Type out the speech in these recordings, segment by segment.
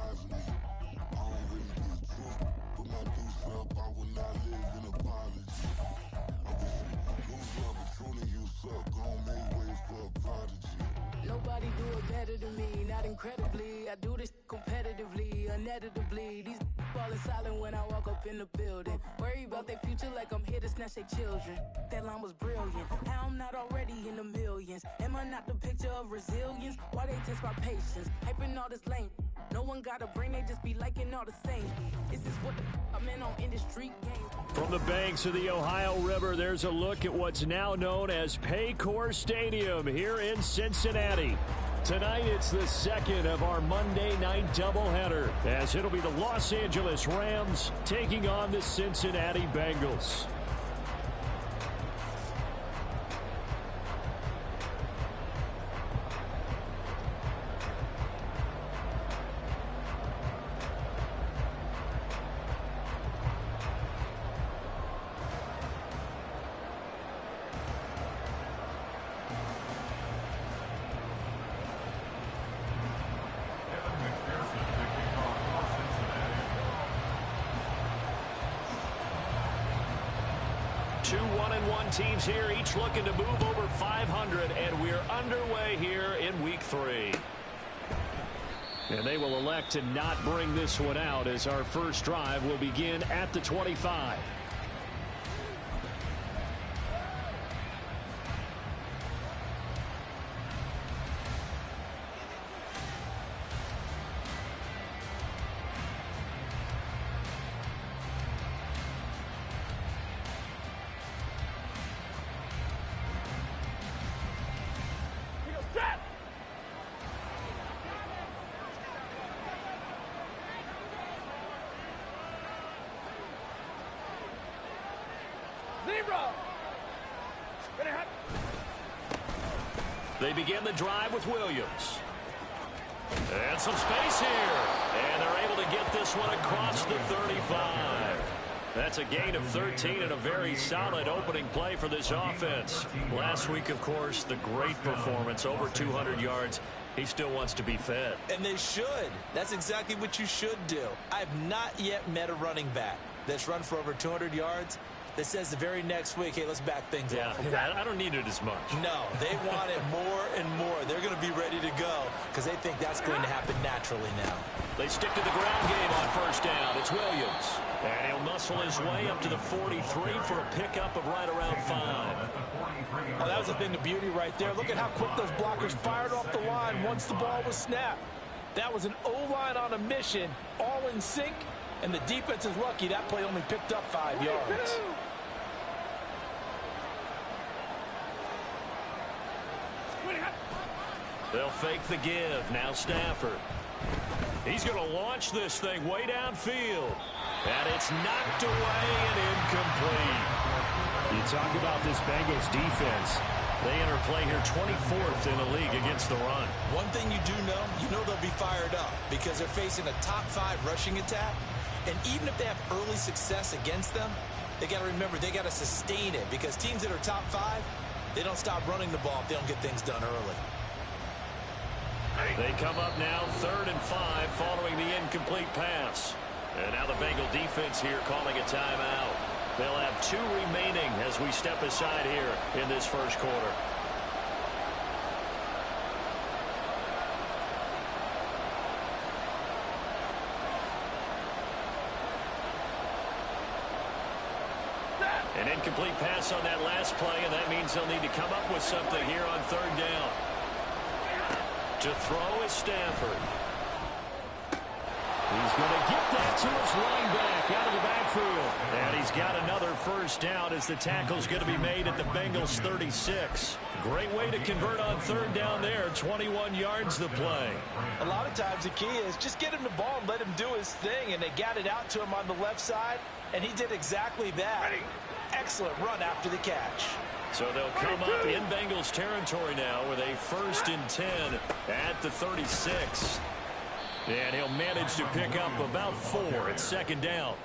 despise me. I don't really get drunk, put my deuce up, I will not live in apology. I was lose love, but truly you suck, gon' make way for a prodigy. Nobody do it better than me, not incredibly. I do this competitively, uneditably. These falling silent when I walk up in the building. Worry about their future like I'm here to snatch their children. That line was brilliant. How I'm not already in the millions. Am I not the picture of resilience? Why they test my patience? Hyping all this lame. No one got a brain, they just be liking all the same. This is what the I'm in on industry games. From the banks of the Ohio River, there's a look at what's now known as Paycor Stadium here in Cincinnati. Tonight, it's the second of our Monday night doubleheader, as it'll be the Los Angeles Rams taking on the Cincinnati Bengals. Two 1-1 teams here, each looking to move over 500, and we're underway here in Week 3. And they will elect to not bring this one out, as our first drive will begin at the 25. They begin the drive with Williams. And some space here. And they're able to get this one across the 35. That's a gain of 13 and a very solid opening play for this offense. Last week, of course, the great performance, over 200 yards. He still wants to be fed. And they should. That's exactly what you should do. I've not yet met a running back that's run for over 200 yards that says the very next week, hey, let's back things up. Yeah, I don't need it as much. No, they want it more and more. They're going to be ready to go because they think that's going to happen naturally now. They stick to the ground game on first down. It's Williams. And he'll muscle his way up to the 43 for a pickup of right around 5. Oh, that was a thing of beauty right there. Look at how quick those blockers fired off the line once the ball was snapped. That was an O-line on a mission, all in sync, and the defense is lucky that play only picked up 5 yards. They'll fake the give. Now Stafford. He's going to launch this thing way downfield. And it's knocked away and incomplete. You talk about this Bengals defense. They enter play here 24th in the league against the run. One thing you do know, they'll be fired up because they're facing a top 5 rushing attack. And even if they have early success against them, they got to remember they got to sustain it because teams that are top 5, they don't stop running the ball if they don't get things done early. They come up now 3rd and 5 following the incomplete pass. And now the Bengal defense here calling a timeout. They'll have 2 remaining as we step aside here in this first quarter. An incomplete pass on that last play, and that means they'll need to come up with something here on 3rd down. To throw is Stafford. He's going to get that to his running back out of the backfield. And he's got another first down as the tackle's going to be made at the Bengals 36. Great way to convert on 3rd down there. 21 yards the play. A lot of times the key is just get him the ball and let him do his thing. And they got it out to him on the left side, and he did exactly that. Excellent run after the catch. So they'll come up in Bengals territory now with a 1st and 10 at the 36. And he'll manage to pick up about 4 at 2nd down.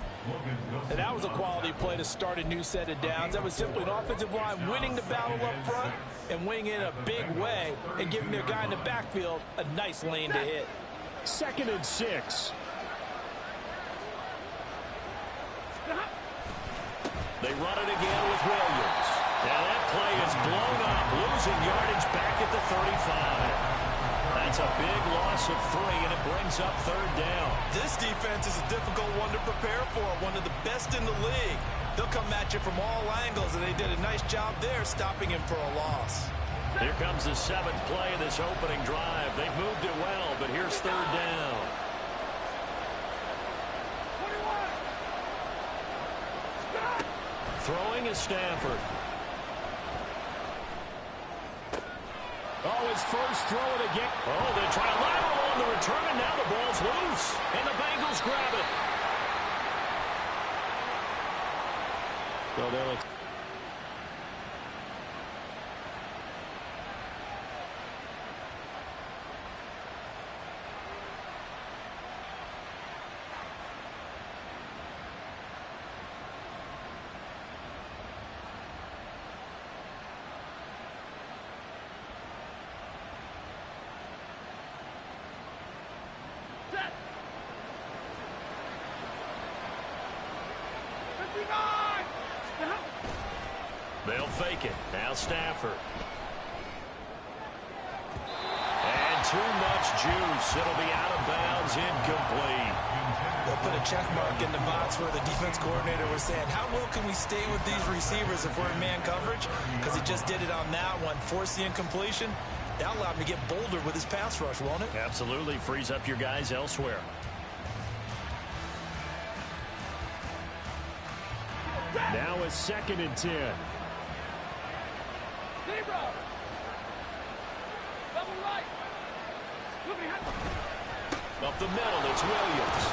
And that was a quality play to start a new set of downs. That was simply an offensive line winning the battle up front and winning in a big way and giving their guy in the backfield a nice lane to hit. 2nd and 6. They run it again with Williams. And that play is blown up, losing yardage back at the 35. That's a big loss of 3, and it brings up 3rd down. This defense is a difficult one to prepare for, one of the best in the league. They'll come at you from all angles, and they did a nice job there stopping him for a loss. Here comes the 7th play of this opening drive. They've moved it well, but here's 3rd down. Throwing is Stafford. Oh, his first throw it again. Oh, they try a lateral on the return, and now the ball's loose. And the Bengals grab it. So they'll They'll fake it. Now Stafford. And too much juice. It'll be out of bounds, incomplete. They'll put a check mark in the box where the defense coordinator was saying, how well can we stay with these receivers if we're in man coverage? Because he just did it on that one. Force the incompletion. That'll allow him to get bolder with his pass rush, won't it? Absolutely. Frees up your guys elsewhere. now a 2nd and 10. Up the middle, it's Williams.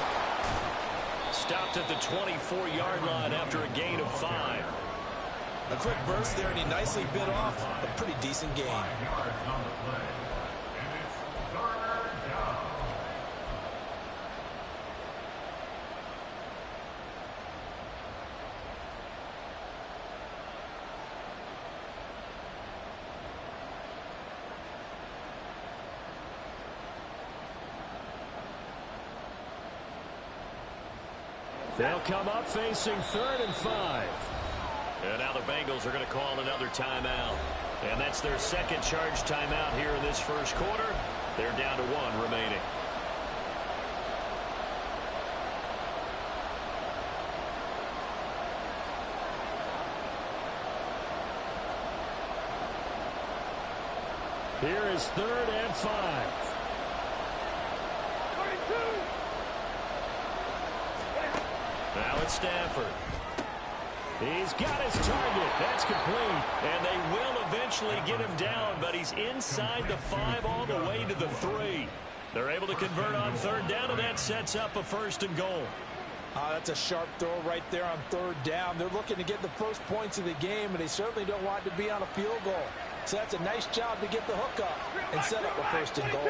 Stopped at the 24-yard line after a gain of 5. A quick burst there, and he nicely bit off a pretty decent gain. They'll come up facing 3rd and 5. And now the Bengals are going to call another timeout. And that's their 2nd charge timeout here in this first quarter. They're down to 1 remaining. Here is 3rd and 5. Now it's Stafford. He's got his target. That's complete. And they will eventually get him down, but he's inside the 5 all the way to the 3. They're able to convert on 3rd down, and that sets up a 1st and goal. That's a sharp throw right there on 3rd down. They're looking to get the first points of the game, and they certainly don't want it to be on a field goal. So that's a nice job to get the hook up and set up a 1st and goal.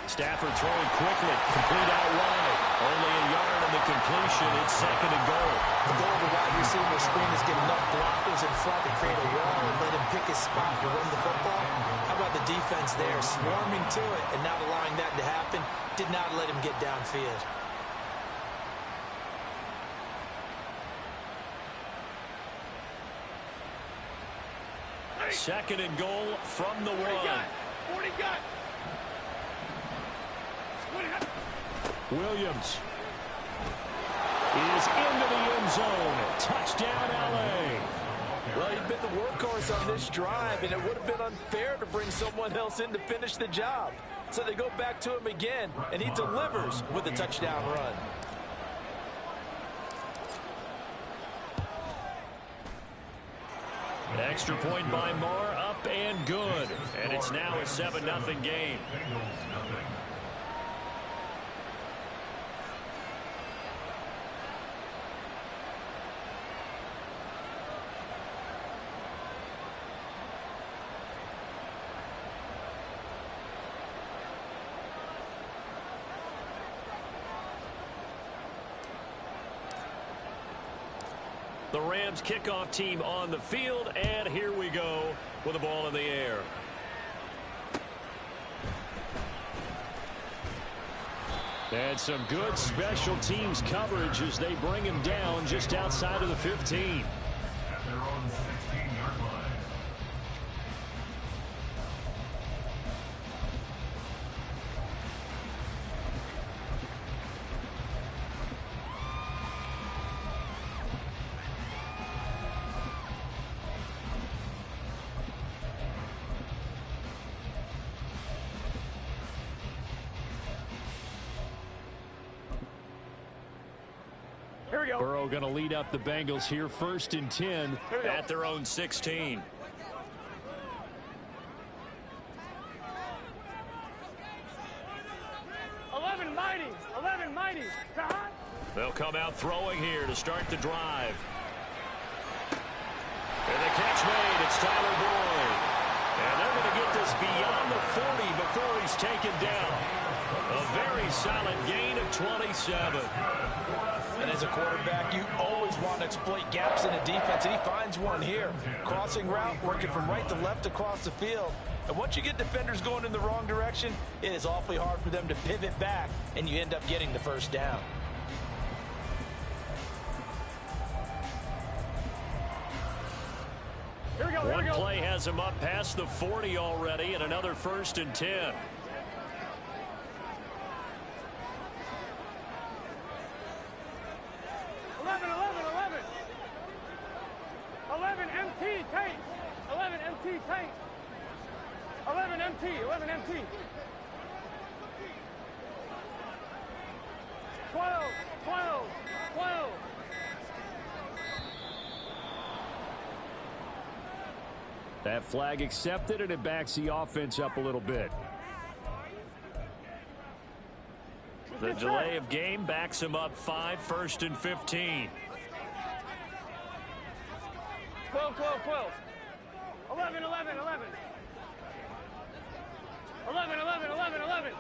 Stafford throwing quickly, complete out wide. Only a yard on the completion. It's 2nd and goal. The goal of the wide receiver screen is get enough blockers in front to create a wall and let him pick his spot to run the football. How about the defense there, swarming to it and not allowing that to happen? Did not let him get downfield. Second and goal from the 1. 40 got. Williams is into the end zone. Touchdown, L.A. Well, he'd been the workhorse on this drive, and it would have been unfair to bring someone else in to finish the job. So they go back to him again, and he delivers with a touchdown run. Extra point by Moore, up and good. And it's now a 7-0 game. The Rams kickoff team on the field, and here we go with the ball in the air. And some good special teams coverage as they bring him down just outside of the 15. At their own 16-yard line. Burrow going to lead up the Bengals here, 1st and 10 at their own 16. They'll come out throwing here to start the drive. And the catch made. It's Tyler Boyd. And they're going to get this beyond the 40 before he's taken down. A very solid gain of 27. And as a quarterback, you always want to exploit gaps in a defense, and he finds one here. Crossing route, working from right to left across the field. And once you get defenders going in the wrong direction, it is awfully hard for them to pivot back, and you end up getting the first down. One play has him up past the 40 already, and another 1st and 10. 11 MT tank. 11 MT tank. 11 MT. 11 MT. 12. 12. 12. That flag accepted, and it backs the offense up a little bit. The delay of game backs him up 5, 1st and 15. 12, 12, 12. 11, 11, 11. 11, 11, 11, 11.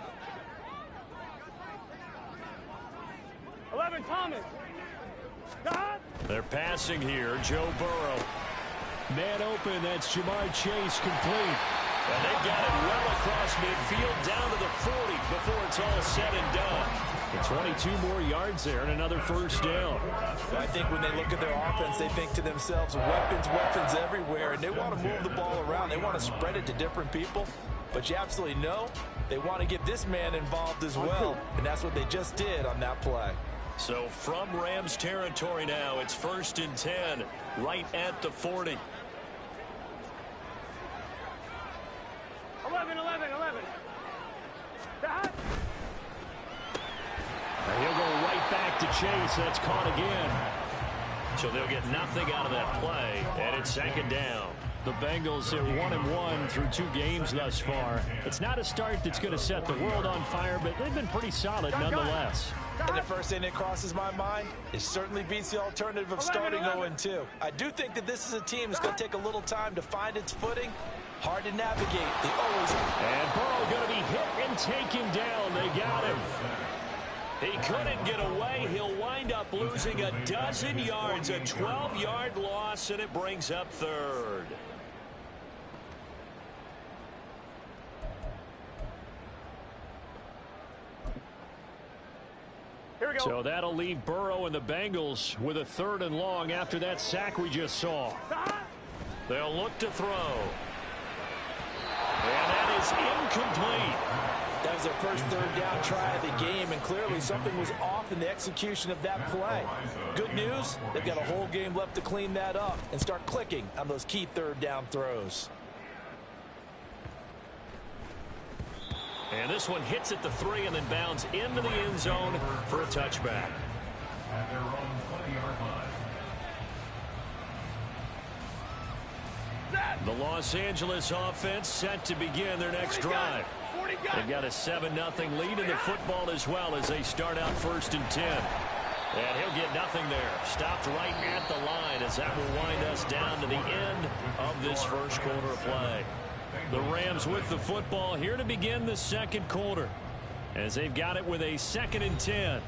11, Thomas. They're passing here. Joe Burrow. Man open, that's Jamar Chase complete. And they've got it well across midfield down to the 40 before it's all said and done. And 22 more yards there and another first down. I think when they look at their offense, they think to themselves, weapons, weapons everywhere, and they want to move the ball around. They want to spread it to different people. But you absolutely know they want to get this man involved as well, and that's what they just did on that play. So from Rams territory now, it's 1st and 10, right at the 40. 11, 11, 11. And he'll go right back to Chase. That's caught again. So they'll get nothing out of that play, and it's 2nd down. The Bengals are 1-1 through 2 games thus far. It's not a start that's going to set the world on fire, but they've been pretty solid nonetheless. And the first thing that crosses my mind, it certainly beats the alternative of starting 0-2. I do think that this is a team that's going to take a little time to find its footing. Hard to navigate. They always... And Burrow going to be hit and taken down. They got him. He couldn't get away. He'll wind up losing a dozen yards, a 12-yard loss, and it brings up 3rd. So that'll leave Burrow and the Bengals with a 3rd and long after that sack we just saw. They'll look to throw. And that is incomplete. That was their first 3rd down try of the game, and clearly something was off in the execution of that play. Good news, they've got a whole game left to clean that up and start clicking on those key 3rd down throws. And this one hits at the 3 and then bounds into the end zone for a touchback. At their own 20-yard line. The Los Angeles offense set to begin their next drive. They've got a 7-0 lead in the football as well as they start out 1st and 10. And he'll get nothing there. Stopped right at the line as that will wind us down to the end of this first quarter of play. The Rams with the football here to begin the 2nd quarter as they've got it with a 2nd and 10.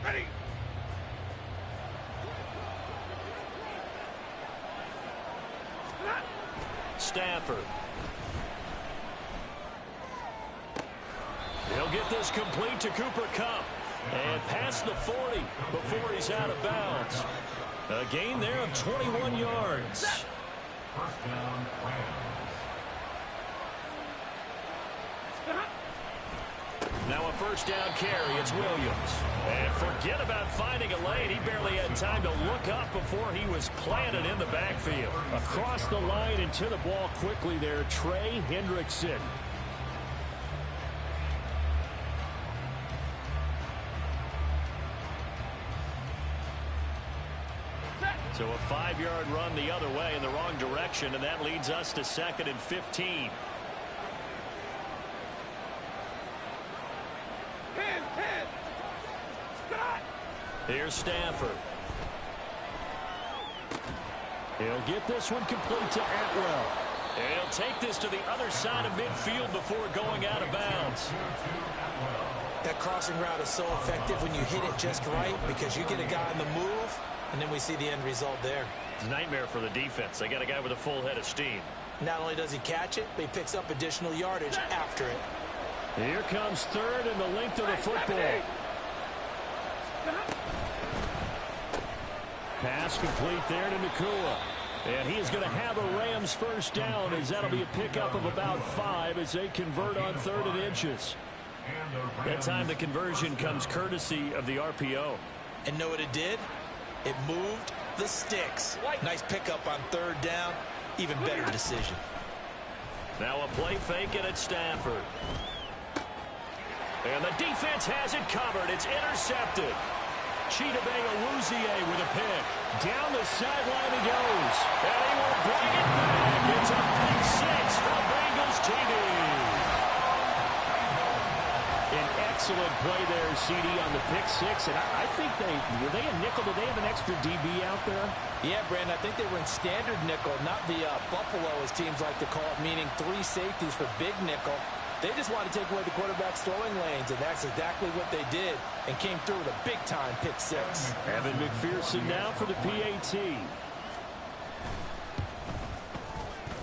Ready. Stafford. He'll get this complete to Cooper Kupp. And past the 40 before he's out of bounds. A gain there of 21 yards. First down, Rams. Now a first down carry. It's Williams. And forget about finding a lane. He barely had time to look up before he was planted in the backfield. Across the line and to the ball quickly there, Trey Hendrickson. So a 5-yard run the other way in the wrong direction, and that leads us to 2nd and 15. 10. Scott! Here's Stafford. He'll get this one complete to Atwell. And he'll take this to the other side of midfield before going out of bounds. That crossing route is so effective when you hit it just right because you get a guy on the move, and then we see the end result there. Nightmare for the defense. They got a guy with a full head of steam. Not only does he catch it, but he picks up additional yardage after it. Here comes 3rd and the length of the football. Pass complete there to Nakua. And he is going to have a Rams first down as that'll be a pickup of about 5 as they convert on 3rd and inches. That time the conversion comes courtesy of the RPO. And know what it did? It moved the sticks. Nice pickup on 3rd down. Even better decision. Now a play fake and it's Stafford. And the defense has it covered. It's intercepted. Chidobe Awuzie with a pick. Down the sideline he goes. And he will bring it back. It's a pick 6 for Bengals TV. An excellent play there, CD, on the pick 6. And I think were they a nickel? Did they have an extra DB out there? Yeah, Brandon, I think they were in standard nickel, not the Buffalo, as teams like to call it, meaning 3 safeties for big nickel. They just want to take away the quarterback's throwing lanes, and that's exactly what they did and came through with a big-time pick 6. Evan McPherson now for the PAT.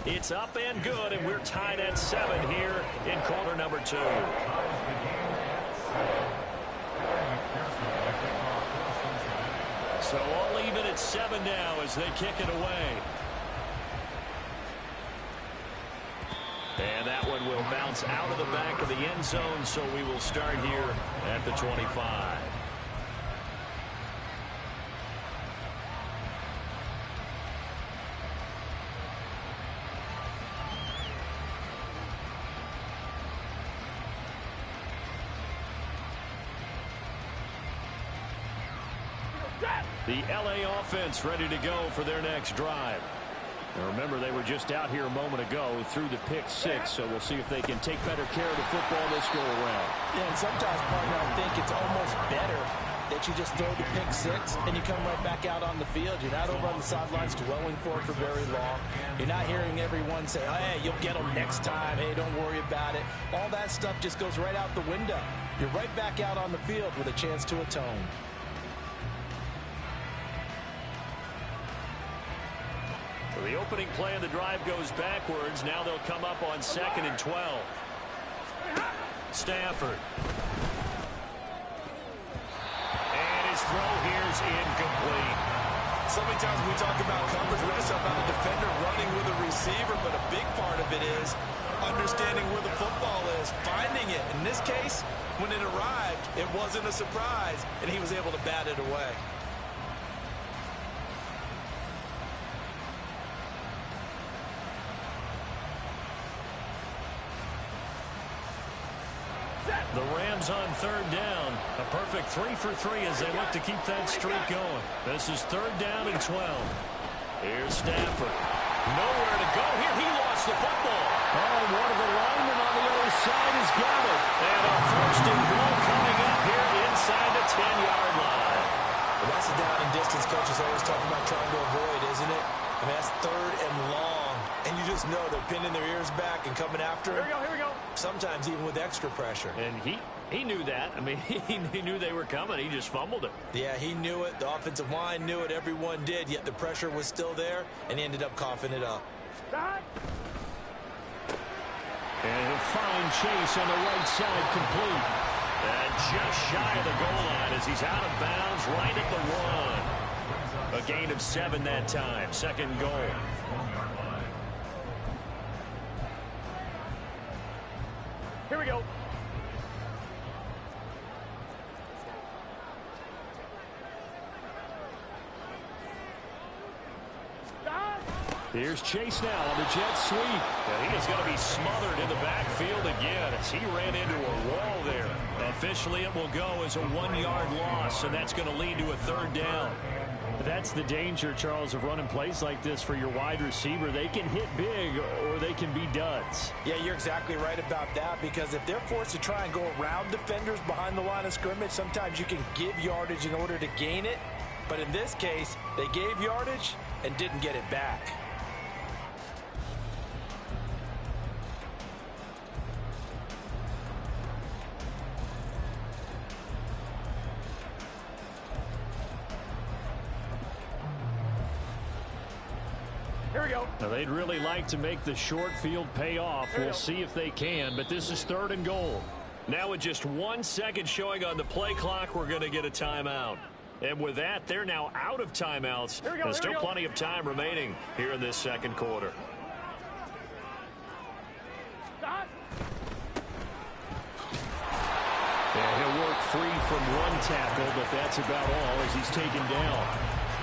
It's up and good, and we're tied at 7 here in quarter number 2. So all even at 7 now as they kick it away. And that one will bounce out of the back of the end zone, so we will start here at the 25. The LA offense ready to go for their next drive. Now remember, they were just out here a moment ago through the pick 6, so we'll see if they can take better care of the football this go around. Yeah, and sometimes, partner, I think it's almost better that you just throw the pick 6 and you come right back out on the field. You're not over on the sidelines dwelling for it for very long. You're not hearing everyone say, oh, hey, you'll get them next time. Hey, don't worry about it. All that stuff just goes right out the window. You're right back out on the field with a chance to atone. So the opening play of the drive goes backwards. Now they'll come up on 2nd and 12. Stafford. And his throw here is incomplete. So many times we talk about coverage, we just talk about the defender running with a receiver, but a big part of it is understanding where the football is, finding it. In this case, when it arrived, it wasn't a surprise, and he was able to bat it away. The Rams on 3rd down. A perfect 3 for 3 as they look to keep that streak going. This is 3rd down and 12. Here's Stafford. Nowhere to go here. He lost the football. Oh, one of the linemen on the other side has got it. And a 1st and goal coming up here inside the 10-yard line. Well, that's the down and distance coaches always talk about trying to avoid, isn't it? I mean, that's 3rd and long. And you just know they're pinning their ears back and coming after him. Here we go. Sometimes even with extra pressure. And he knew that. I mean, he knew they were coming. He just fumbled it. Yeah, he knew it. The offensive line knew it. Everyone did. Yet the pressure was still there, and he ended up coughing it up. Stop. And he'll find Chase on the right side complete. And just shy of the goal line as he's out of bounds right at the 1. A gain of 7 that time. Second goal. Here we go. Here's Chase now on the jet sweep. And he is going to be smothered in the backfield again as he ran into a wall there. Officially, it will go as a 1-yard loss, and that's going to lead to a 3rd down. That's the danger, Charles, of running plays like this for your wide receiver. They can hit big or they can be duds. Yeah, you're exactly right about that, because if they're forced to try and go around defenders behind the line of scrimmage, sometimes you can give yardage in order to gain it. But in this case, they gave yardage and didn't get it back. Here we go. Now, they'd really like to make the short field pay off. We'll see if they can, but this is 3rd and goal. Now with just 1 second showing on the play clock, we're going to get a timeout. And with that, they're now out of timeouts. There's still plenty of time remaining here in this second quarter. Yeah, he'll work free from 1 tackle, but that's about all as he's taken down.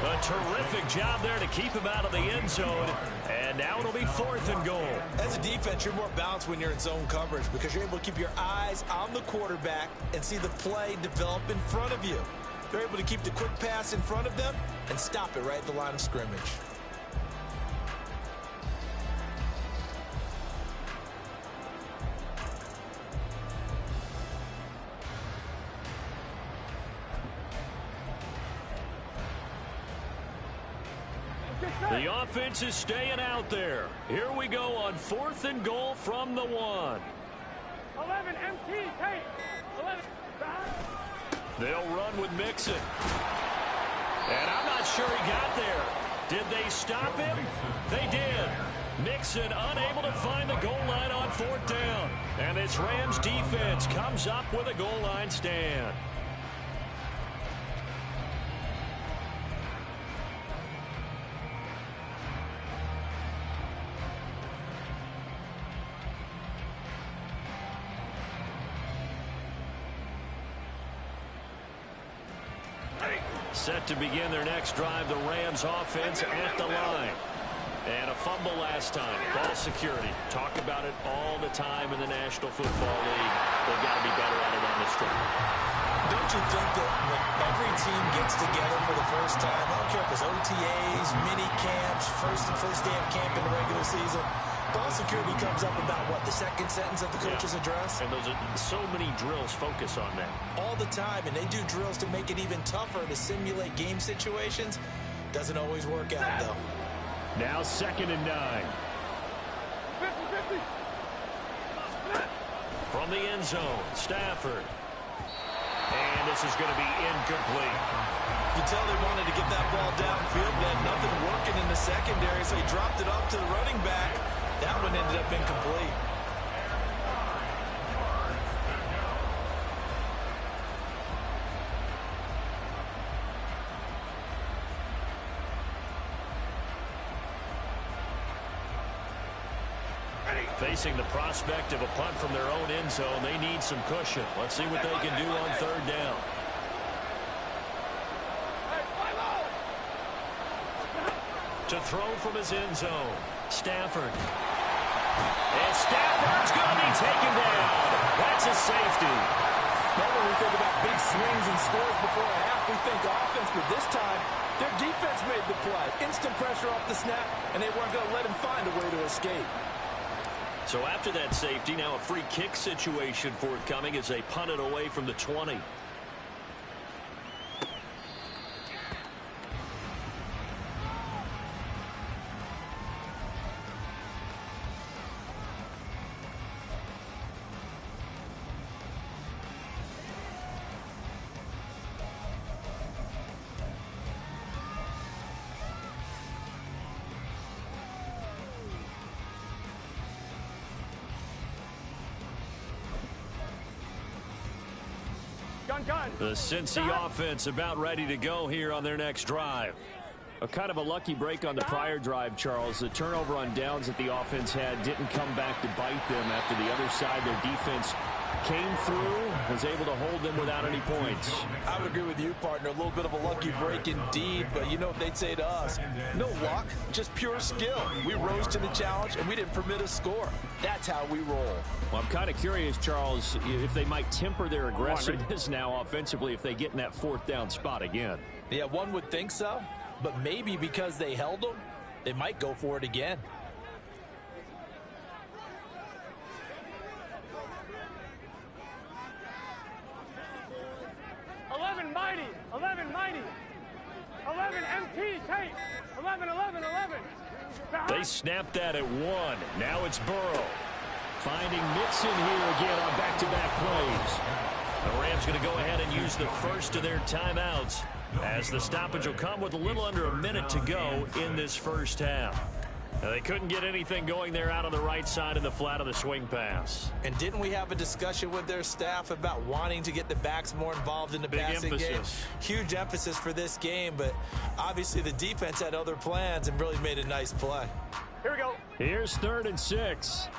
A terrific job there to keep him out of the end zone. And now it'll be 4th and goal. As a defense, you're more balanced when you're in zone coverage because you're able to keep your eyes on the quarterback and see the play develop in front of you. They're able to keep the quick pass in front of them and stop it right at the line of scrimmage. The offense is staying out there. Here we go on 4th and goal from the 1. 11, MT, take. 11. They'll run with Mixon. And I'm not sure he got there. Did they stop him? They did. Mixon unable to find the goal line on 4th down. And this Rams defense comes up with a goal line stand. Set to begin their next drive, the Rams offense at the line. And a fumble last time. Ball security. Talk about it all the time in the National Football League. They've got to be better at it on this trip. Don't you think that when every team gets together for the first time, I don't care if it's OTAs, mini camps, first day of camp in the regular season, ball security comes up about, what, the second sentence of the coach's address? And those are so many drills focus on that. All the time, and they do drills to make it even tougher to simulate game situations. Doesn't always work out, though. Now 2nd and 9. 50-50. From the end zone, Stafford. And this is going to be incomplete. You can tell they wanted to get that ball downfield. They had nothing working in the secondary, so he dropped it off to the running back. That one ended up incomplete. Facing the prospect of a punt from their own end zone, they need some cushion. Let's see what they can do on 3rd down. To throw from his end zone, Stafford. And Stafford's going to be taken down. That's a safety. Normally we think about big swings and scores before a half. We think offense, but this time their defense made the play. Instant pressure off the snap, and they weren't going to let him find a way to escape. So after that safety, now a free kick situation forthcoming as they punt it away from the 20. The Cincy offense about ready to go here on their next drive. A kind of a lucky break on the prior drive, Charles. The turnover on downs that the offense had didn't come back to bite them after the other side. Their defense came through, was able to hold them without any points. I would agree with you, partner. A little bit of a lucky break indeed, but you know what they'd say to us? No luck, just pure skill. We rose to the challenge, and we didn't permit a score. That's how we roll. Well, I'm kind of curious, Charles, if they might temper their aggressiveness now offensively if they get in that fourth down spot again. Yeah, one would think so, but maybe because they held them, they might go for it again. Mighty, 11 mighty, 11 MT tape, 11. They snapped that at 1. Now it's Burrow. Finding Mixon here again on back-to-back plays. The Rams going to go ahead and use the first of their timeouts as the stoppage will come with a little under a minute to go in this first half. Now, they couldn't get anything going there out on the right side of the flat of the swing pass. And didn't we have a discussion with their staff about wanting to get the backs more involved in the passing game? Huge emphasis for this game, but obviously the defense had other plans and really made a nice play. Here we go. Here's 3rd and 6.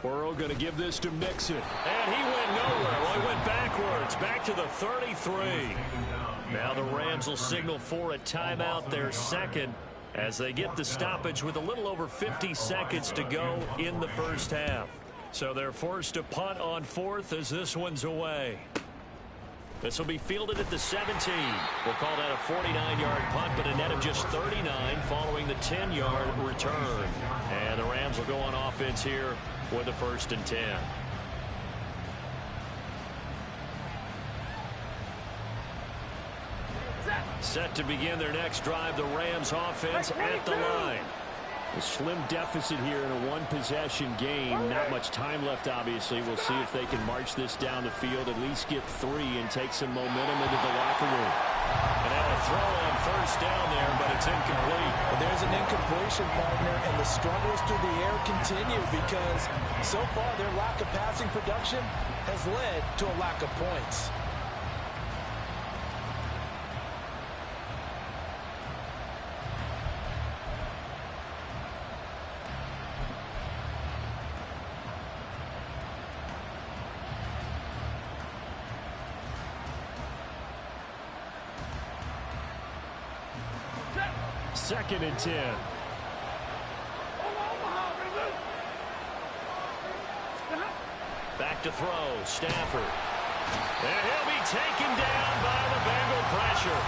Burrow going to give this to Mixon. And he went nowhere. Well, he went backwards, back to the 33. Now the Rams will signal for a timeout, their second, as they get the stoppage with a little over 50 seconds to go in the first half. So they're forced to punt on 4th as this one's away. This will be fielded at the 17. We'll call that a 49-yard punt, but a net of just 39 following the 10-yard return. And the Rams will go on offense here with a 1st and 10. Set to begin their next drive, the Rams offense at the line. A slim deficit here in a one-possession game. Not much time left, obviously. We'll see if they can march this down the field, at least get 3 and take some momentum into the locker room. And now a throw on 1st down there, but it's incomplete. Well, there's an incompletion, partner, and the struggles through the air continue because so far their lack of passing production has led to a lack of points. Second and 10. Back to throw, Stafford. And he'll be taken down by the Bengal pressure.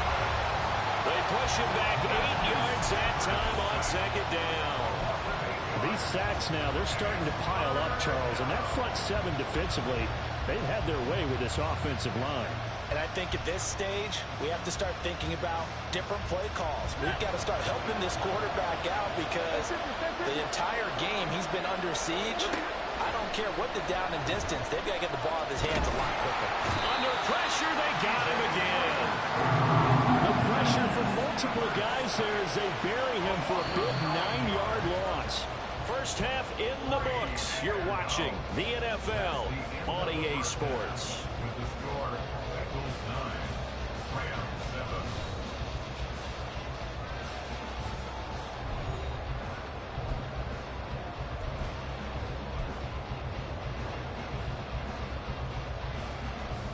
They push him back 8 yards that time on 2nd down. These sacks now, they're starting to pile up, Charles. And that front 7 defensively, they've had their way with this offensive line. And I think at this stage, we have to start thinking about different play calls. We've got to start helping this quarterback out because the entire game he's been under siege. I don't care what the down and distance. They've got to get the ball out of his hands a lot quicker. Under pressure, they got him again. The pressure from multiple guys there as they bury him for a big 9-yard loss. First half in the books. You're watching the NFL on EA Sports.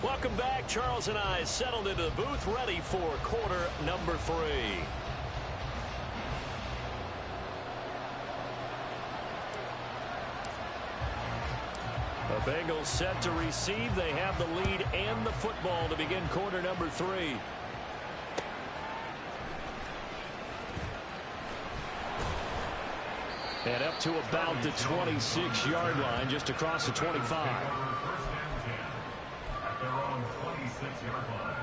Welcome back. Charles and I settled into the booth, ready for quarter number 3. The Bengals set to receive. They have the lead and the football to begin quarter number 3. And up to about the 26-yard line, just across the 25. Their own 26-yard line.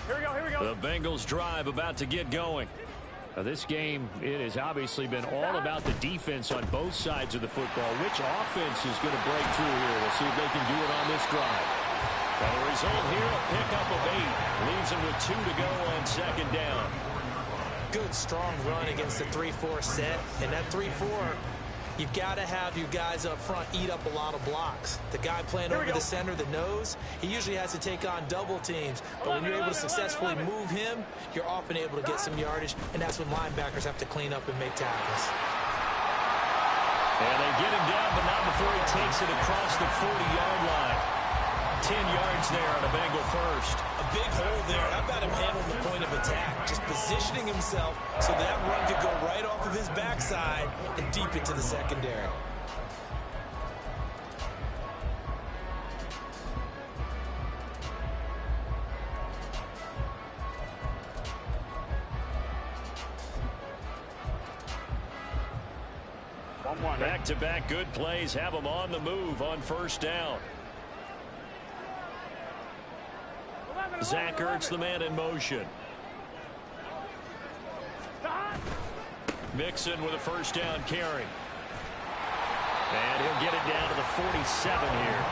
Here we go. The Bengals drive about to get going. Now this game, it has obviously been all about the defense on both sides of the football. Which offense is going to break through here? We'll see if they can do it on this drive. Well, the result here, a pickup of 8. Leaves them with 2 to go on 2nd down. good, strong run against the 3-4 set. And that 3-4, you've got to have your guys up front eat up a lot of blocks. The guy playing over the center, the nose, he usually has to take on double teams. But when you're able to successfully move him, you're often able to get some yardage, and that's when linebackers have to clean up and make tackles. And they get him down, but not before he takes it across the 40-yard line. 10 yards there on a Bengal first. A big hole there. How about him handling the point of attack? Just positioning himself so that run could go right off of his backside and deep into the secondary. Back-to-back good plays have them on the move on first down. Zach Ertz, the man in motion. Mixon with a first down carry. And he'll get it down to the 47 here.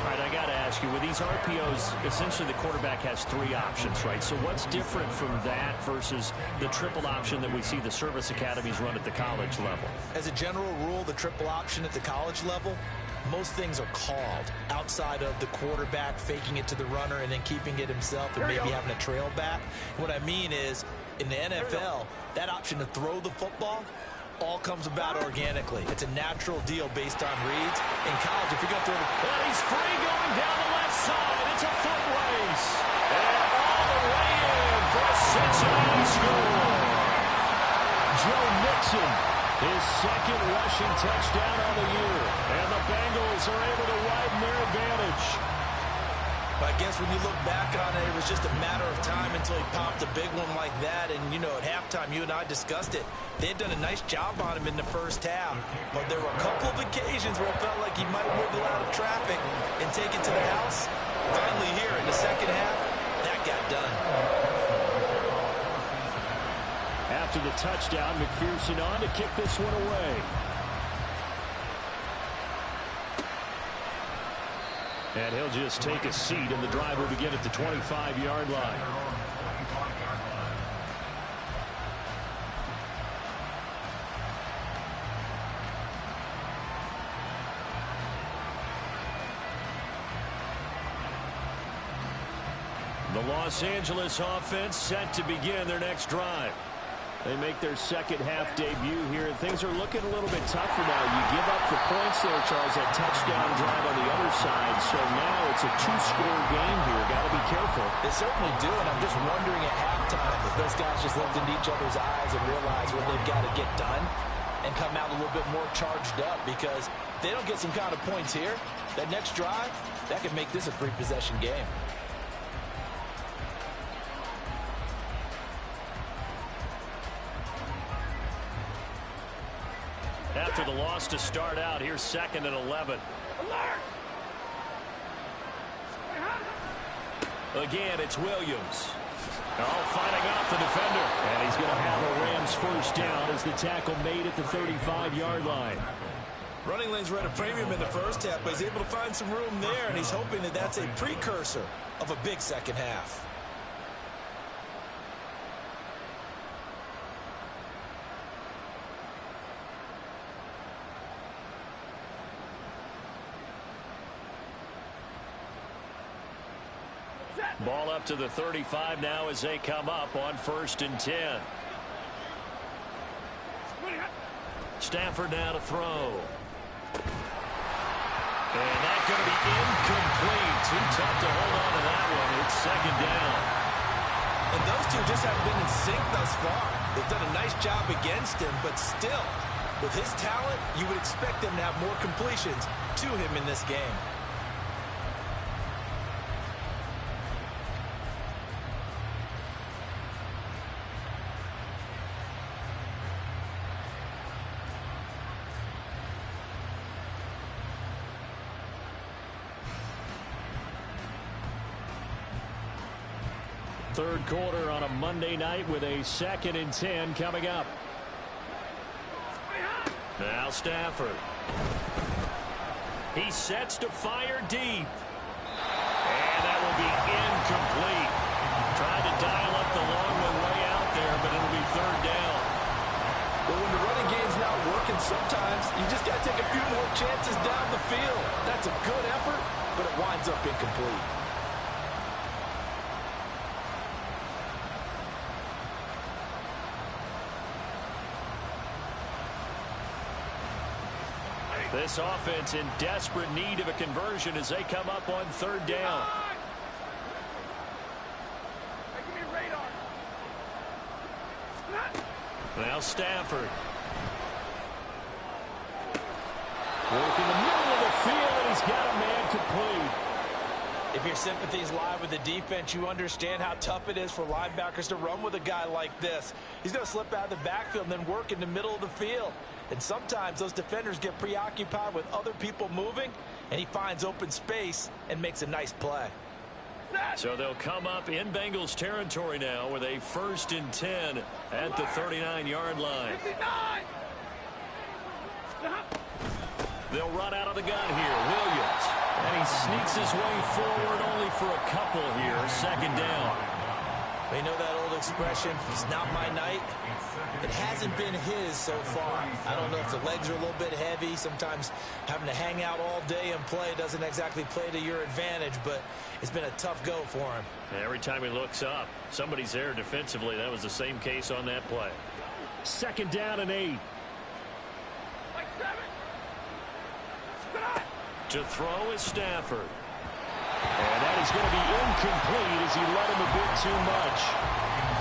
All right, I got to ask you, with these RPOs, essentially the quarterback has 3 options, right? So what's different from that versus the triple option that we see the service academies run at the college level? As a general rule, the triple option at the college level, most things are called outside of the quarterback faking it to the runner and then keeping it himself and maybe having a trail back. What I mean is, in the NFL, that option to throw the football all comes about organically. It's a natural deal based on reads. In college, if you're going to throw and he's free going down the left side. It's a foot race. And all the way in for a Cincinnati score. Joe Mixon, his second rushing touchdown on the year. And the Bengals are able to widen their advantage. I guess when you look back on it, it was just a matter of time until he popped a big one like that. And, you know, at halftime, you and I discussed it. They had done a nice job on him in the first half. But there were a couple of occasions where it felt like he might wiggle out of traffic and take it to the house. Finally here in the second half, that got done. After the touchdown, McPherson on to kick this one away. And he'll just take a seat, and the drive will begin at the 25-yard line. The Los Angeles offense set to begin their next drive. They make their second half debut here, and things are looking a little bit tougher now. You give up the points there, Charles, that touchdown drive on the other side. So now it's a 2-score game here. Got to be careful. They certainly do, and I'm just wondering at halftime if those guys just looked into each other's eyes and realized what they've got to get done and come out a little bit more charged up, because if they don't get some kind of points here, that next drive, that could make this a 3-possession game. After the loss to start out, here's 2nd and 11. Again, it's Williams. Oh, fighting off the defender. And he's going to have a Rams first down as the tackle made at the 35-yard line. Running lanes were at a premium in the first half, but he's able to find some room there, and he's hoping that that's a precursor of a big second half. Ball up to the 35 now as they come up on 1st and 10. Stafford now to throw. And that's going to be incomplete. Too tough to hold on to that one. It's 2nd down. And those two just haven't been in sync thus far. They've done a nice job against him, but still, with his talent, you would expect them to have more completions to him in this game. Third quarter on a Monday night with a 2nd and 10 coming up. Now Stafford. He sets to fire deep. And that will be incomplete. Tried to dial up the long one way out there, but it third down. But when the running game's not working, sometimes you just got to take a few more chances down the field. That's a good effort, but it winds up incomplete. This offense in desperate need of a conversion as they come up on third down. Now Stafford. Work in the middle of the field, and he's got a man complete. If your sympathies lie with the defense, you understand how tough it is for linebackers to run with a guy like this. He's going to slip out of the backfield and then work in the middle of the field. And sometimes those defenders get preoccupied with other people moving, and he finds open space and makes a nice play. So they'll come up in Bengals territory now with a 1st and 10 at the 39-yard line. They'll run out of the gun here. Williams. And he sneaks his way forward only for a couple here. 2nd down. You know that old expression, it's not my night? It hasn't been his so far. I don't know if the legs are a little bit heavy. Sometimes having to hang out all day and play doesn't exactly play to your advantage, but it's been a tough go for him. Every time he looks up, somebody's there defensively. That was the same case on that play. 2nd down and 8. To throw is Stafford. And that is going to be incomplete as he let him a bit too much.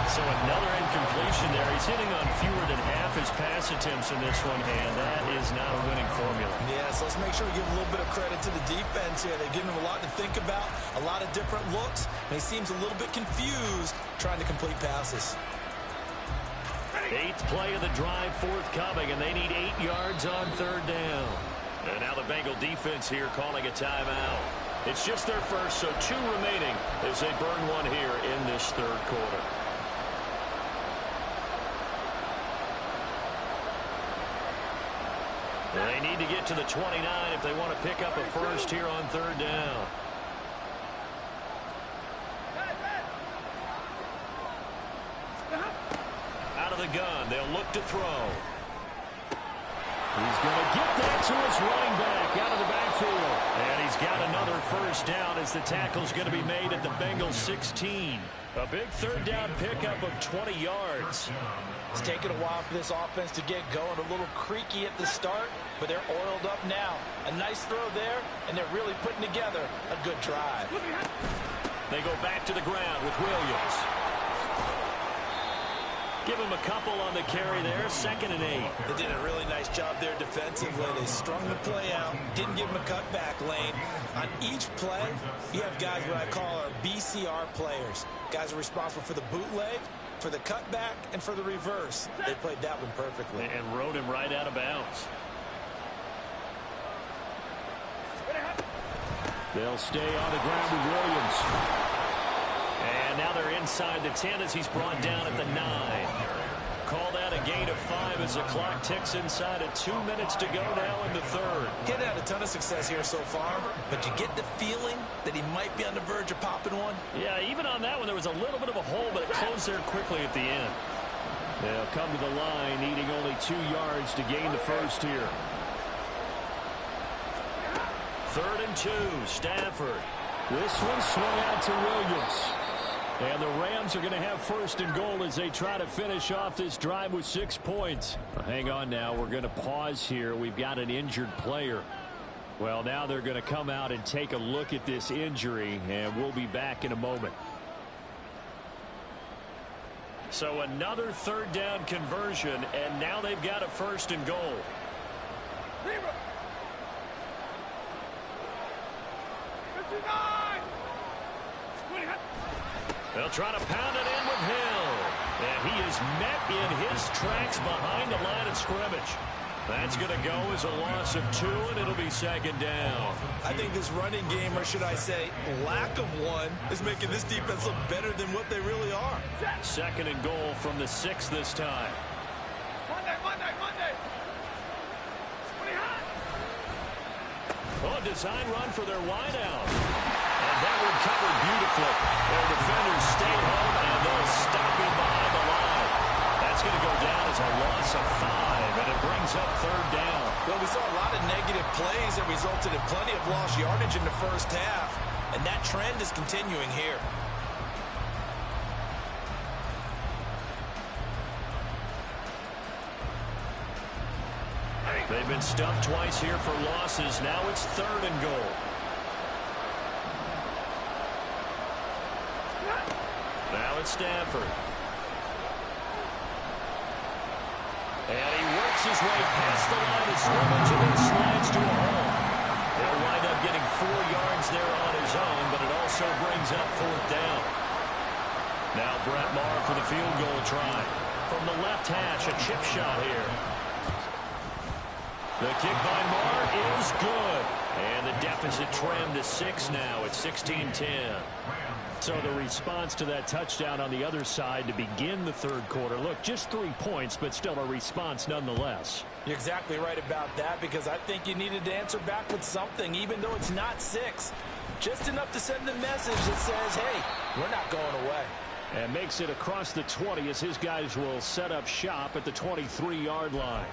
So another incompletion there. He's hitting on fewer than half his pass attempts in this one, and that is not a winning formula. Yeah, so let's make sure we give a little bit of credit to the defense here. They're giving him a lot to think about, a lot of different looks, and he seems a little bit confused trying to complete passes. 8th play of the drive forthcoming, and they need 8 yards on third down. And now the Bengal defense here calling a timeout. It's just their first, so 2 remaining as they burn one here in this third quarter. They need to get to the 29 if they want to pick up a first here on third down. Out of the gun, they'll look to throw. He's going to get that to his running back out of the backfield. And he's got another first down as the tackle's going to be made at the Bengals 16. A big third down pickup of 20 yards. It's taken a while for this offense to get going. A little creaky at the start, but they're oiled up now. A nice throw there, and they're really putting together a good drive. They go back to the ground with Williams. Give him a couple on the carry there. 2nd and 8. They did a really nice job there defensively. They strung the play out, didn't give him a cutback lane. On each play, you have guys what I call our BCR players. Guys are responsible for the bootleg, for the cutback, and for the reverse. They played that one perfectly. And rode him right out of bounds. They'll stay on the ground with Williams. And now they're inside the 10 as he's brought down at the 9. Call that a gain of 5 as the clock ticks inside of 2 minutes to go now in the third. He hadn't had a ton of success here so far, but you get the feeling that he might be on the verge of popping one. Yeah, even on that one, there was a little bit of a hole, but it closed there quickly at the end. They'll come to the line, needing only 2 yards to gain the first here. 3rd and 2, Stafford. This one swung out to Williams. And the Rams are going to have 1st and goal as they try to finish off this drive with 6 points. Hang on now. We're going to pause here. We've got an injured player. Well, now they're going to come out and take a look at this injury, and we'll be back in a moment. So another 3rd down conversion, and now they've got a 1st and goal. They'll try to pound it in with Hill. And he is met in his tracks behind the line of scrimmage. That's going to go as a loss of 2, and it'll be 2nd down. I think this running game, or should I say lack of one, is making this defense look better than what they really are. 2nd and goal from the 6 this time. Monday. Oh, a design run for their wideout. And that recovered beautifully. Their defenders stay home, and they'll stop him behind the line. That's That's going to go down as a loss of 5, and it brings up third down. Well, we saw a lot of negative plays that resulted in plenty of lost yardage in the first half, and that trend is continuing here. They've been stuffed twice here for losses. Now it's third and goal. Now it's Stafford. And he works his way past the line of scrimmage and then slides to a hole. He'll wind up getting 4 yards there on his own, but it also brings up fourth down. Now Brett Maher for the field goal try. From the left hash, a chip shot here. The kick by Maher is good. And the deficit trimmed to 6 now. It's 16-10. So the response to that touchdown on the other side to begin the third quarter. Look, just 3 points, but still a response nonetheless. You're exactly right about that, because I think you needed to answer back with something, even though it's not 6. Just enough to send a message that says, hey, we're not going away. And makes it across the 20 as his guys will set up shop at the 23-yard line.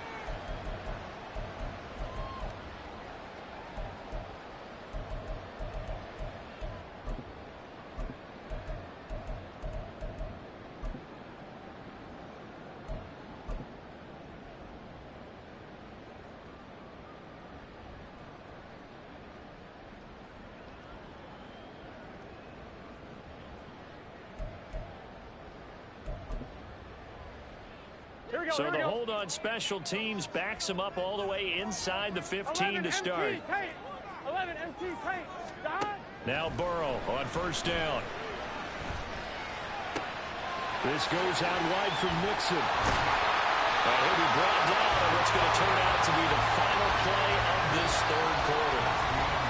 So the hold on special teams backs him up all the way inside the 15 to start. 11 MT paint. Now Burrow on first down. This goes out wide from Mixon. And he'll be brought down on what's going to turn out to be the final play of this third quarter.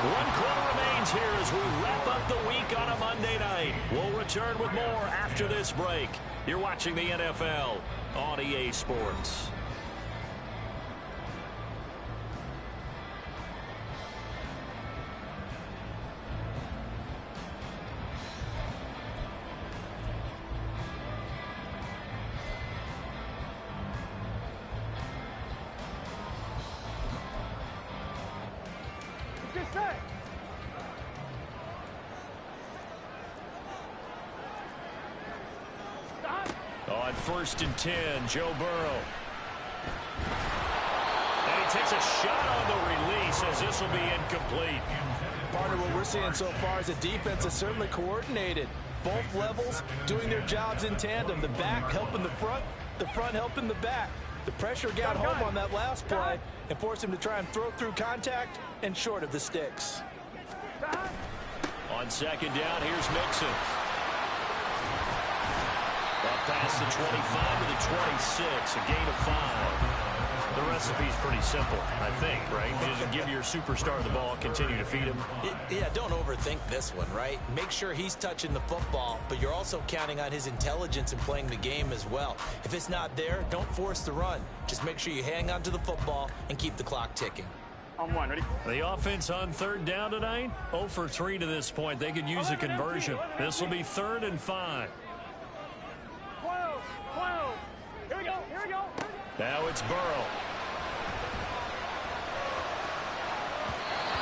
1 quarter remains here as we wrap up the week on a Monday night. We'll return with more after this break. You're watching the NFL on EA Sports. Get set. On first and 10, Joe Burrow. And he takes a shot on the release as this will be incomplete. Part of what we're seeing so far is the defense is certainly coordinated. Both levels doing their jobs in tandem. The back helping the front helping the back. The pressure got home on that last play and forced him to try and throw through contact and short of the sticks. On second down, here's Mixon. Up past the 25 to the 26, a gain of 5. The recipe's pretty simple, I think, right? Just give your superstar the ball, continue to feed him. Yeah, don't overthink this one, right? Make sure he's touching the football, but you're also counting on his intelligence in playing the game as well. If it's not there, don't force the run. Just make sure you hang on to the football and keep the clock ticking. On 1, ready? The offense on third down tonight, 0 for 3 to this point. They could use a conversion. This will be 3rd and 5. 12. Here we go. Now it's Burrow.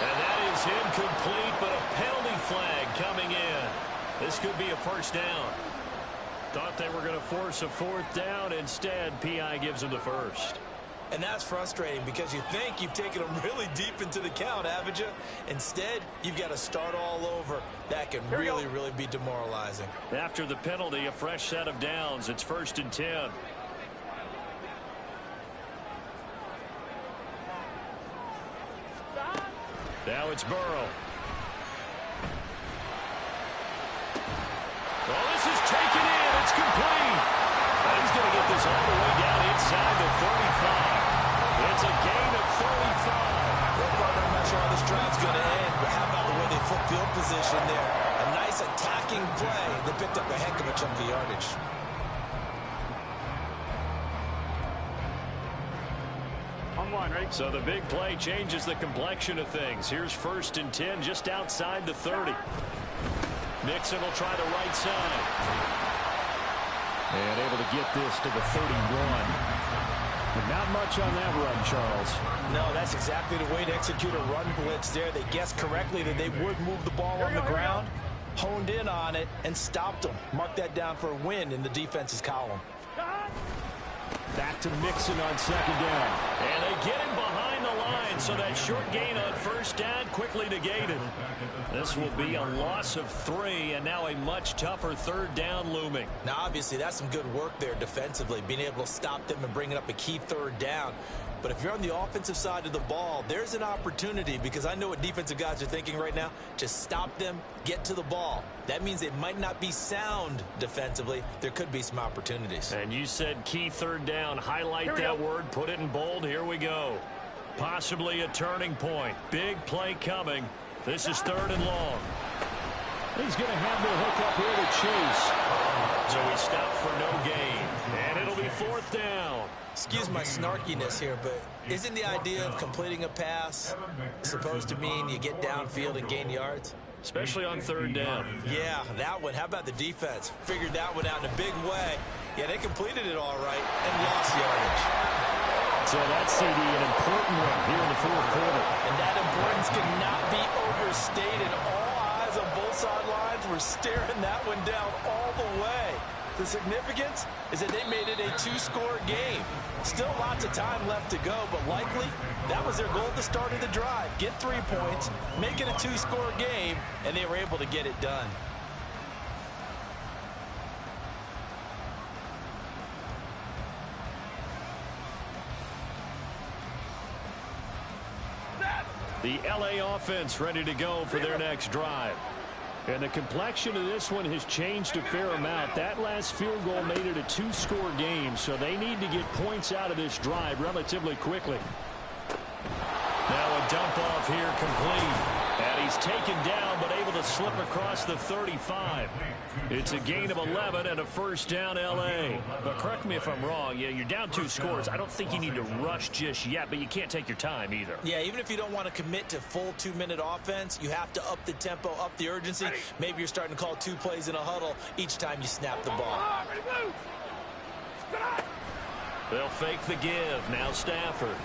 And that is incomplete, but a penalty flag coming in. This could be a first down. Thought they were going to force a 4th down. Instead, P.I. gives them the first. And that's frustrating because you think you've taken them really deep into the count, haven't you? Instead, you've got to start all over. That can really be demoralizing. After the penalty, a fresh set of downs. It's 1st and 10. Now it's Burrow. Well, this is taken in. It's complete. And he's going to get this all the way down inside the 35. It's a gain of 35. Well, partner, I'm not sure how this drive's going to end, but how about the way they flip field position there? A nice attacking play. They picked up a heck of a chunk of yardage. On 1, ready? So the big play changes the complexion of things. Here's 1st and 10 just outside the 30. Mixon will try the right side. And able to get this to the 31. But not much on that run, Charles. No, that's exactly the way to execute a run blitz there. They guessed correctly that they would move the ball on the ground, honed in on it, and stopped them. Mark that down for a win in the defense's column. Back to Mixon on second down. And they get him behind the line, so that short gain on first down quickly negated. This will be a loss of 3, and now a much tougher third down looming. Now, obviously, that's some good work there defensively, being able to stop them and bringing up a key third down. But if you're on the offensive side of the ball, there's an opportunity, because I know what defensive guys are thinking right now. Just stop them, get to the ball. That means they might not be sound defensively. There could be some opportunities. And you said key third down. Highlight that word, put it in bold. Here we go. Possibly a turning point. Big play coming. This is 3rd and long. He's going to have the hook up here to Chase. So he stopped for no gain. And it'll be 4th down. Excuse my snarkiness here, but isn't the idea of completing a pass supposed to mean you get downfield and gain yards? Especially on 3rd down. Yeah, that one. How about the defense? Figured that one out in a big way. Yeah, they completed it all right and lost yardage. So that's CD, an important one here in the 4th quarter. And that importance cannot be overstated. All eyes on both sidelines were staring that one down all the way. The significance is that they made it a 2-score game. Still lots of time left to go, but likely that was their goal at the start of the drive. Get 3 points, make it a 2-score game, and they were able to get it done. The LA offense ready to go for their next drive. And the complexion of this one has changed a fair amount. That last field goal made it a 2-score game, so they need to get points out of this drive relatively quickly. Now a dump off here complete. And he's taken down but able to slip across the 35. It's a gain of 11 and a 1st down LA. But correct me if I'm wrong. Yeah, you're down 2 scores. I don't think you need to rush just yet, but you can't take your time either. Yeah, even if you don't want to commit to full 2-minute offense, you have to up the tempo, up the urgency. Maybe you're starting to call 2 plays in a huddle each time you snap the ball. They'll fake the give. Now Stafford.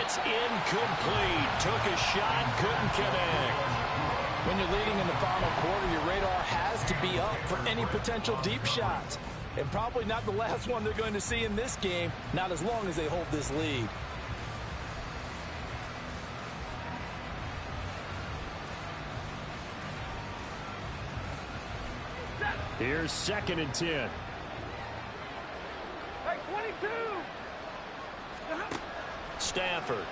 It's incomplete. Took a shot, couldn't connect. When you're leading in the final quarter, your radar has to be up for any potential deep shots. And probably not the last one they're going to see in this game, not as long as they hold this lead. Here's 2nd and 10. Hey, 22! Stafford.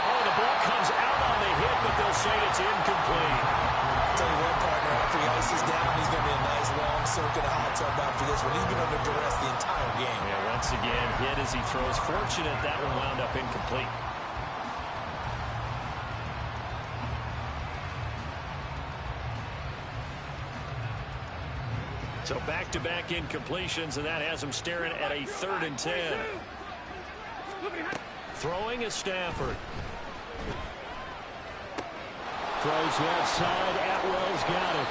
Oh, the ball comes out on the hit, but they'll say it's incomplete. I'll tell you what, partner, after he ices down, he's going to be a nice long soak in a hot tub after this one. He's been under duress the entire game. Yeah, once again, hit as he throws. Fortunate that one wound up incomplete. So back-to-back incompletions, and that has him staring at a 3rd and 10. Throwing is Stafford. Throws left side. Atwell's got it.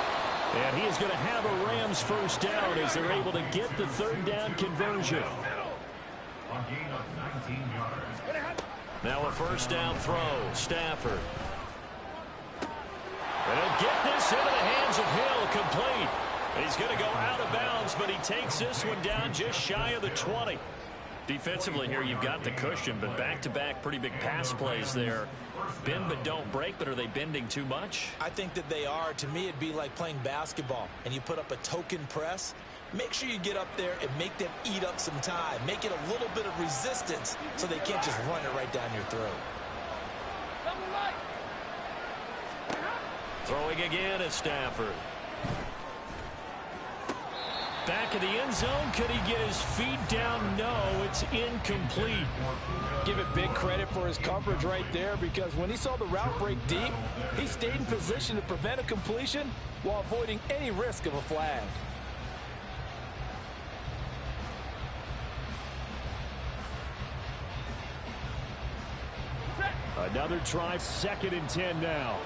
And he is going to have a Rams 1st down as they're able to get the 3rd down conversion. A gain of 19 yards. Now a 1st down throw. Stafford. And he'll get this into the hands of Hill. Complete. He's going to go out of bounds, but he takes this one down just shy of the 20. Defensively here, you've got the cushion, but back-to-back pretty big pass plays there. Bend but don't break, but are they bending too much? I think that they are. To me, it'd be like playing basketball, and you put up a token press. Make sure you get up there and make them eat up some time. Make it a little bit of resistance so they can't just run it right down your throat. Throwing again at Stafford. Back of the end zone. Could he get his feet down? No, it's incomplete. Give it big credit for his coverage right there, because when he saw the route break deep, he stayed in position to prevent a completion while avoiding any risk of a flag. Another try, 2nd and 10 now.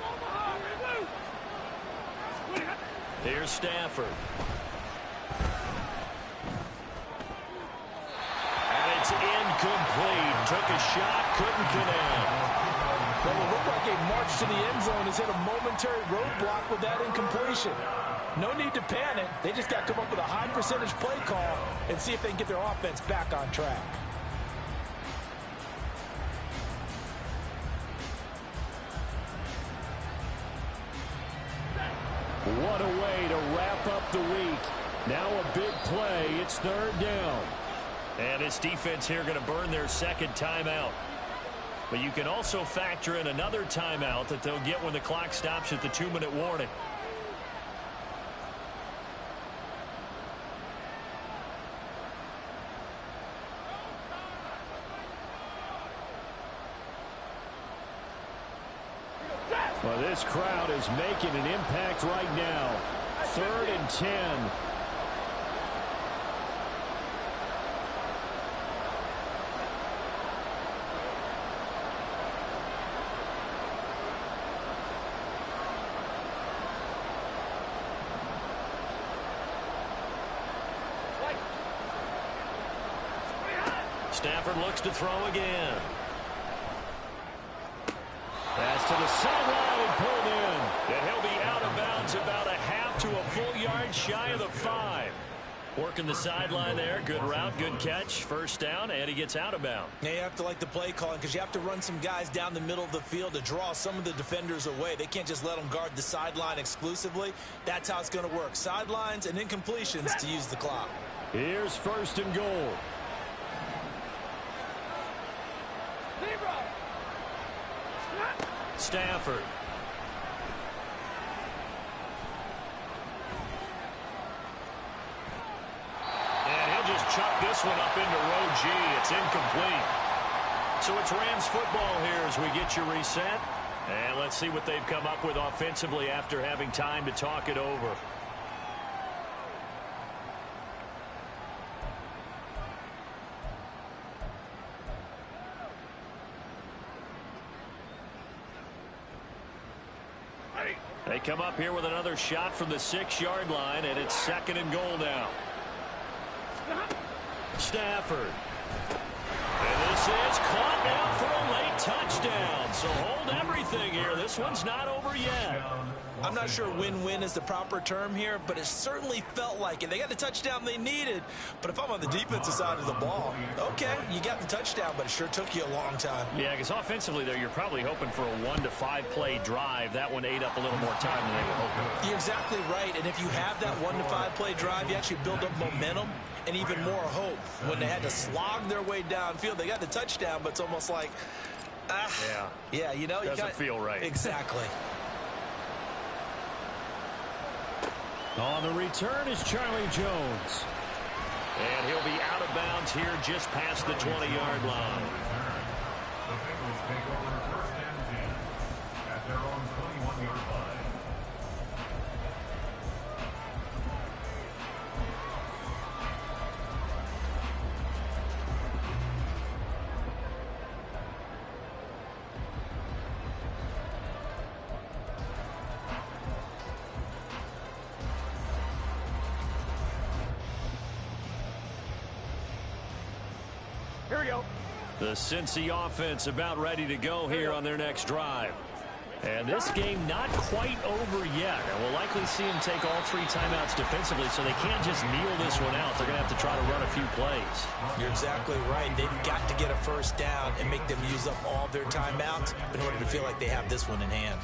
Here's Stafford. And it's incomplete. Took a shot, couldn't connect. Well, it looked like a march to the end zone has hit a momentary roadblock with that incompletion. No need to panic. They just got to come up with a high percentage play call and see if they can get their offense back on track. What a way to wrap up the week. Now a big play. It's third down. And this defense here going to burn their second timeout. But you can also factor in another timeout that they'll get when the clock stops at the 2-minute warning. Well, this crowd is making an impact right now. 3rd and 10. Stafford looks to throw again. Pass to the sideline and pulled in. And he'll be out of bounds about a half to a full yard shy of the 5. Working the sideline there. Good route, good catch. First down, and he gets out of bounds. Yeah, you have to like the play calling because you have to run some guys down the middle of the field to draw some of the defenders away. They can't just let them guard the sideline exclusively. That's how it's going to work. Sidelines and incompletions to use the clock. Here's 1st and goal. Stafford. And he'll just chuck this one up into row G. It's incomplete. So it's Rams football here as we get you reset. And let's see what they've come up with offensively after having time to talk it over. They come up here with another shot from the 6-yard line, and it's 2nd and goal now. Stafford. And this is caught now for a late touchdown. So hold everything here. This one's not over yet. I'm not sure win-win is the proper term here, but it certainly felt like it. They got the touchdown they needed, but if I'm on the defensive side of the ball, okay, you got the touchdown, but it sure took you a long time. Yeah, because offensively there, you're probably hoping for a 1 to 5 play drive. That one ate up a little more time than they were hoping. You're exactly right, and if you have that 1 to 5 play drive, you actually build up momentum and even more hope. When they had to slog their way downfield, they got the touchdown, but it's almost like, yeah, you know, doesn't feel right. Exactly. On the return is Charlie Jones. And he'll be out of bounds here just past the 20-yard line. The Bengals take over 1st and 10 at their own 21-yard line. Here we go. The Cincy offense about ready to go here on their next drive. And this game not quite over yet. And we'll likely see them take all 3 timeouts defensively, so they can't just kneel this one out. They're going to have to try to run a few plays. You're exactly right. They've got to get a first down and make them use up all their timeouts in order to feel like they have this one in hand.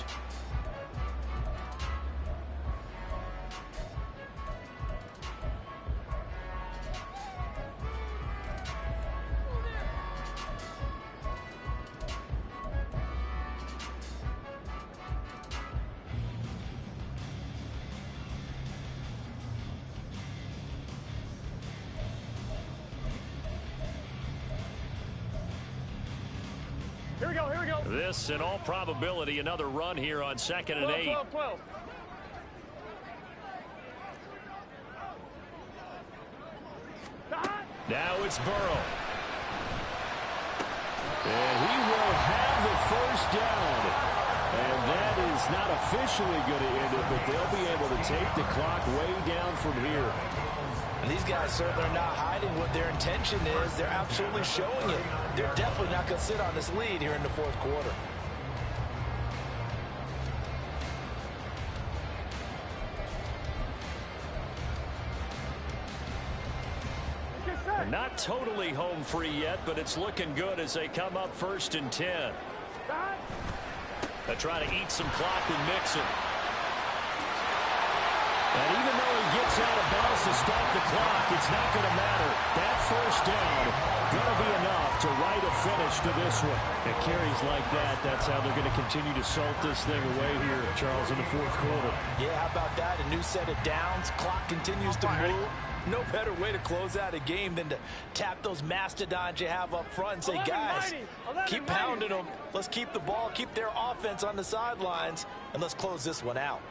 Here we go, here we go. This, in all probability, another run here on 2nd and 8. 12. Now it's Burrow. And he will have the first down. And that is not officially going to end it, but they'll be able to take the clock way down from here. And these guys certainly are not hiding what their intention is. They're absolutely showing it. They're definitely not going to sit on this lead here in the fourth quarter. They're not totally home free yet, but it's looking good as they come up 1st and 10. They try to eat some clock with Mixon. And even though he gets out of bounds to stop the clock, it's not going to matter. That first down going to be enough to write a finish to this one. It carries like that. That's how they're going to continue to salt this thing away here, Charles, in the fourth quarter. Yeah, how about that? A new set of downs. Clock continues to move. No better way to close out a game than to tap those mastodons you have up front and say, guys, keep pounding them. Let's keep the ball, keep their offense on the sidelines, and let's close this one out.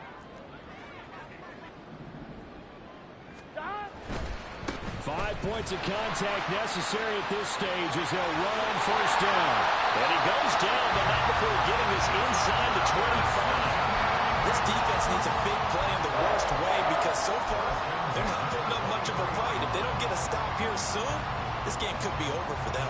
5 points of contact necessary at this stage as they'll run on first down. And he goes down, but not before getting this inside the 25. This defense needs a big play in the worst way because so far they're not putting up much of a fight. If they don't get a stop here soon, this game could be over for them.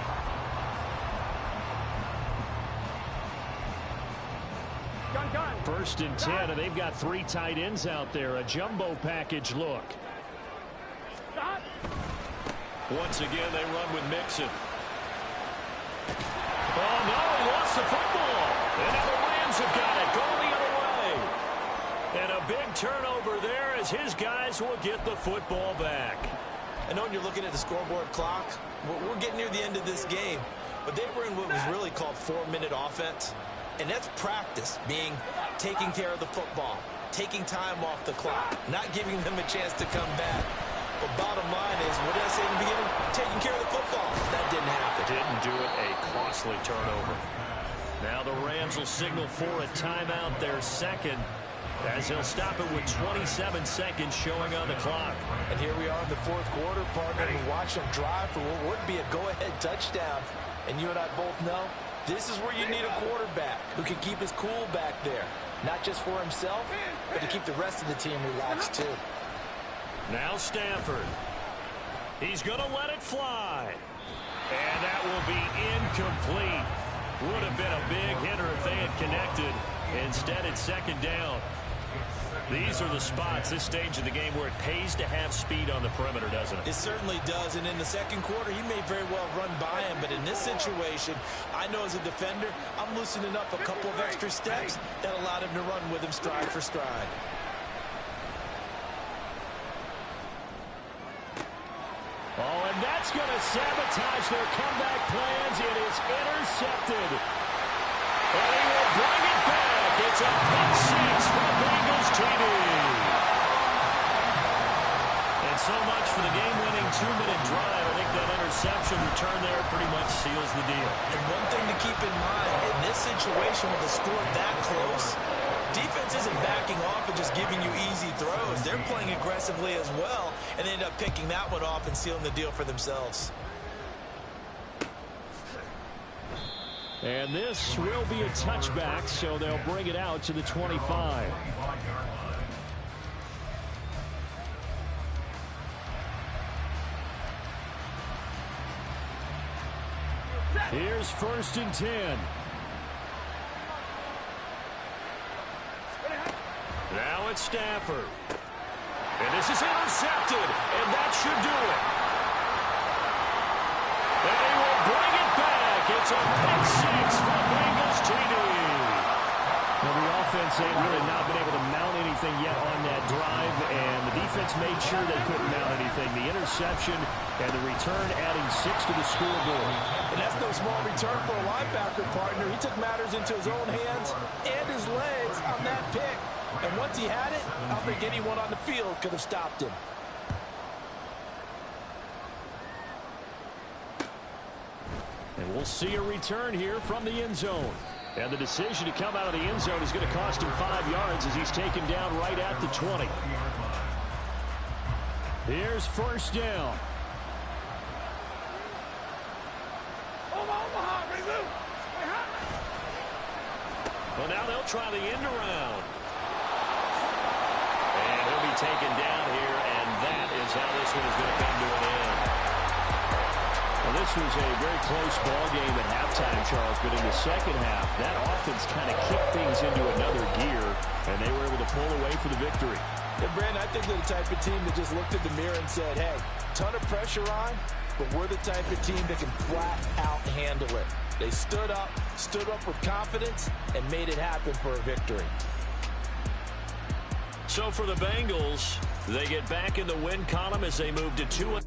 First and 10, and they've got 3 tight ends out there. A jumbo package look. Once again, they run with Mixon. Oh, no, he lost the football. And now the Rams have got it, going the other way. And a big turnover there as his guys will get the football back. I know when you're looking at the scoreboard clock, we're getting near the end of this game, but they were in what was really called 4-minute offense. And that's practice, being taking care of the football, taking time off the clock, not giving them a chance to come back. But bottom line is, what did I say in the beginning? Taking care of the football. That didn't happen. Didn't do it. A costly turnover. Now the Rams will signal for a timeout, their second, as they'll stop it with 27 seconds showing on the clock. And here we are in the fourth quarter, partner, and watch them drive for what would be a go-ahead touchdown. And you and I both know this is where you need a quarterback who can keep his cool back there. Not just for himself, but to keep the rest of the team relaxed too. Now Stafford. He's going to let it fly. And that will be incomplete. Would have been a big hitter if they had connected. Instead, it's second down. These are the spots, this stage of the game, where it pays to have speed on the perimeter, doesn't it? It certainly does, and in the second quarter, he may very well run by him, but in this situation, I know as a defender, I'm loosening up a couple of extra steps that allowed him to run with him stride for stride. Oh, and that's going to sabotage their comeback plans. It is intercepted. And he will bring it back. It's a pick six for Bengals TD. And so much for the game-winning 2-minute drive. I think that interception return there pretty much seals the deal. And one thing to keep in mind, in this situation with the score that close, defense isn't backing off and just giving you easy throws. They're playing aggressively as well, and they end up picking that one off and sealing the deal for themselves. And this will be a touchback, so they'll bring it out to the 25. Here's first and 10. Now it's Stafford. And this is intercepted, and that should do it. And he will bring it back. It's a pick six for Bengals TD. Well, the offense ain't really not been able to mount anything yet on that drive, and the defense made sure they couldn't mount anything. The interception and the return adding 6 to the scoreboard. And that's no small return for a linebacker, partner. He took matters into his own hands and his legs on that pick. And once he had it, I don't think anyone on the field could have stopped him. And we'll see a return here from the end zone. And the decision to come out of the end zone is going to cost him 5 yards as he's taken down right at the 20. Here's first down. Well, now they'll try the end around. And he'll be taken down here, and that is how this one is going to come to an end. Well, this was a very close ball game at halftime, Charles, but in the second half, that offense kind of kicked things into another gear, and they were able to pull away for the victory. And Brandon, I think they're the type of team that just looked in the mirror and said, hey, ton of pressure on, but we're the type of team that can flat out handle it. They stood up with confidence, and made it happen for a victory. So for the Bengals, they get back in the win column as they move to 2-0.